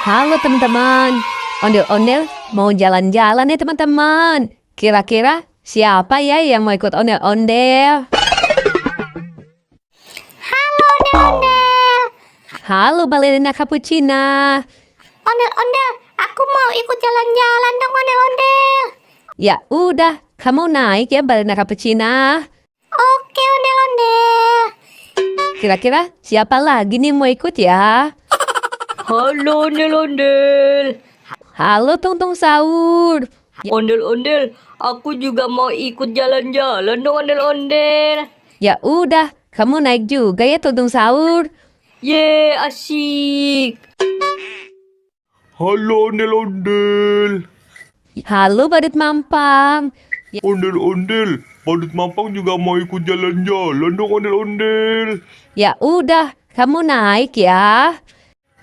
Halo teman-teman, ondel-ondel mau jalan-jalan nih teman-teman. Kira-kira siapa ya yang mau ikut ondel-ondel? Halo ondel-ondel. Halo balerina cappuccina. Ondel-ondel, aku mau ikut jalan-jalan dong ondel-ondel. Ya udah, kamu naik ya balerina cappuccina. Oke ondel-ondel. Kira-kira siapa lagi nih mau ikut ya? Halo ondel-ondel. Halo Tung Sahur. Ondel-ondel, aku juga mau ikut jalan-jalan dong ondel-ondel. Ya udah, kamu naik juga ya Tung Sahur. Ye, asik. Halo ondel-ondel. Halo Badut Mampang. Ondel-ondel, Badut Mampang juga mau ikut jalan-jalan dong ondel-ondel. Ya udah, kamu naik ya.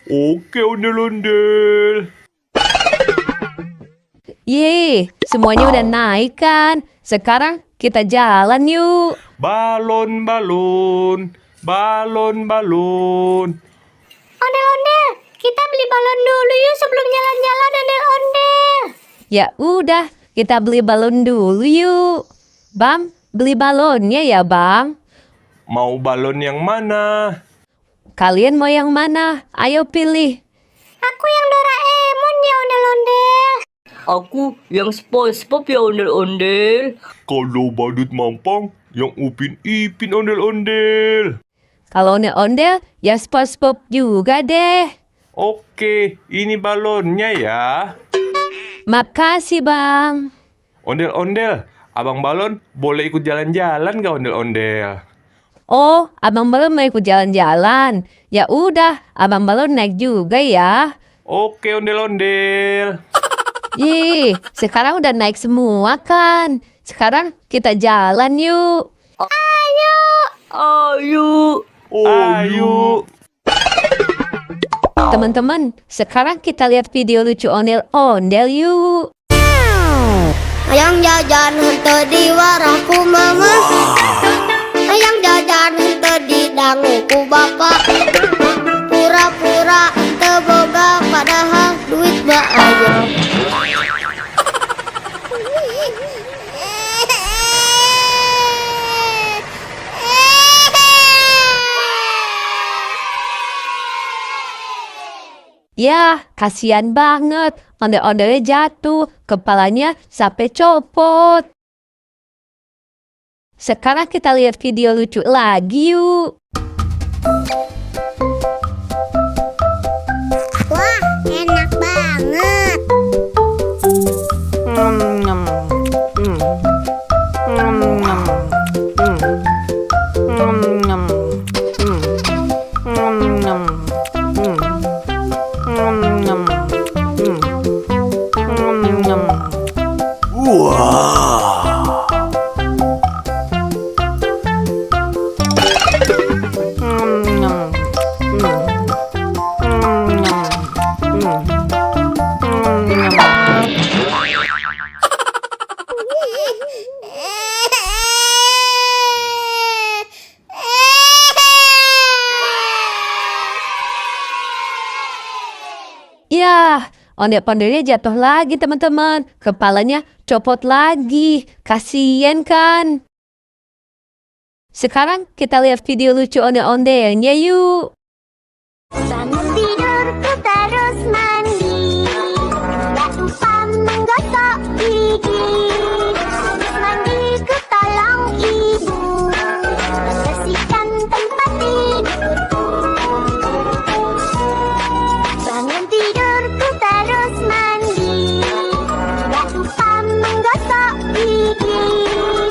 Oke ondel-ondel. Yeay, semuanya udah naik kan? Sekarang kita jalan yuk. Balon-balon, balon-balon. Ondel-ondel, kita beli balon dulu yuk sebelum jalan-jalan ondel-ondel. Ya udah, kita beli balon dulu yuk. Bang, beli balonnya ya bang. Mau balon yang mana? Kalian mau yang mana? Ayo pilih. Aku yang Doraemon ya ondel-ondel. Aku yang SpongeBob ya ondel-ondel. Kalau Badut Mampang, yang Upin Ipin ondel-ondel. Kalau ondel-ondel, ya SpongeBob juga deh. Oke, ini balonnya ya. Makasih bang. Ondel-ondel, Abang Balon boleh ikut jalan-jalan gak ondel-ondel? Oh, abang balon mau ikut jalan-jalan. Ya udah, abang balon naik juga ya. Oke ondel-ondel. Yeay, sekarang udah naik semua kan. Sekarang kita jalan yuk. Ayo. Ayo. Teman-teman, sekarang kita lihat video lucu ondel-ondel yuk. Ayang jajan henteu di warahku mama. Ayang jajan henteu di danguku bapak. Pura-pura teu boga padahal duit mah aya. Ya, kasihan banget. Ondel-ondelnya jatuh, kepalanya sampai copot. Sekarang kita lihat video lucu lagi yuk. Wah, enak banget. Ya, ondel-ondelnya jatuh lagi teman-teman. Kepalanya copot lagi. Kasian kan? Sekarang kita lihat video lucu ondel-ondelnya yuk. Bangun tidurku terus mandi. Gak lupa menggosok gigi. Habis mandi ku tolong ibu bersihkan tempat tidurku. Bangun tidurku terus mandi. Gak lupa menggosok gigi.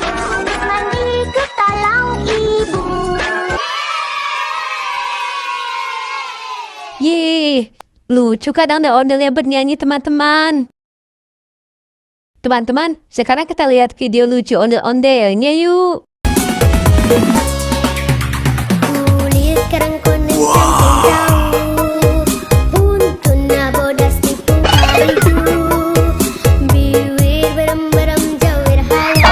Habis mandi ku tolong ibu. Yeay, lucu kan ondel-ondelnya bernyanyi teman-teman. Teman-teman, sekarang kita lihat video lucu ondel-ondelnya yuk. Kulit kerang kuning campur jauh, buntutnya bodas tipu haju, bibir berem-berem jawir halu.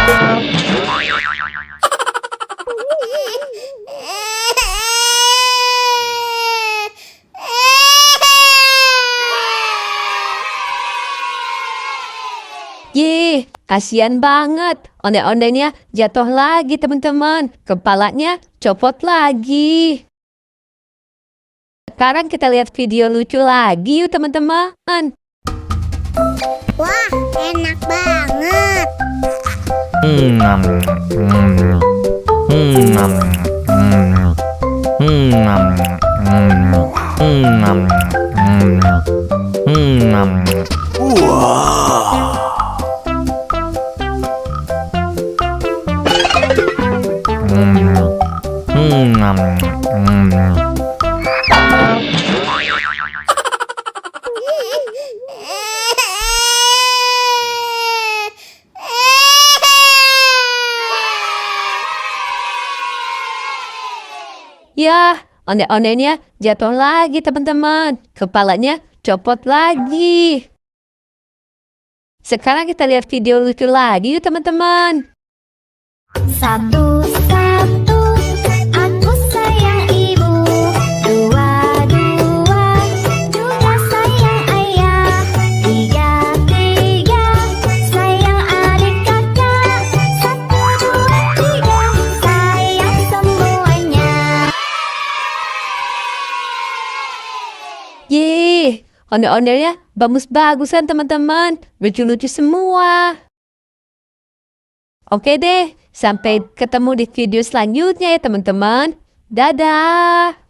Ye, kasihan banget. Onde-ondenya jatuh lagi teman-teman. Kepalanya copot lagi. Sekarang kita lihat video lucu lagi yuk teman-teman. Wah, enak banget. Ya, onde-ondenya jatuh lagi teman-teman. Kepalanya copot lagi. Sekarang kita lihat video lucu lagi yuk teman-teman. Satu-satu, aku sayang ibu. Dua-dua, juga sayang ayah. Tiga-tiga, sayang adik kakak. Satu, dua, tiga, sayang semuanya. Yeay, onde-ondenya bagus-bagusan teman-teman. Lucu-lucu semua. Oke deh, sampai ketemu di video selanjutnya ya teman-teman. Dadah!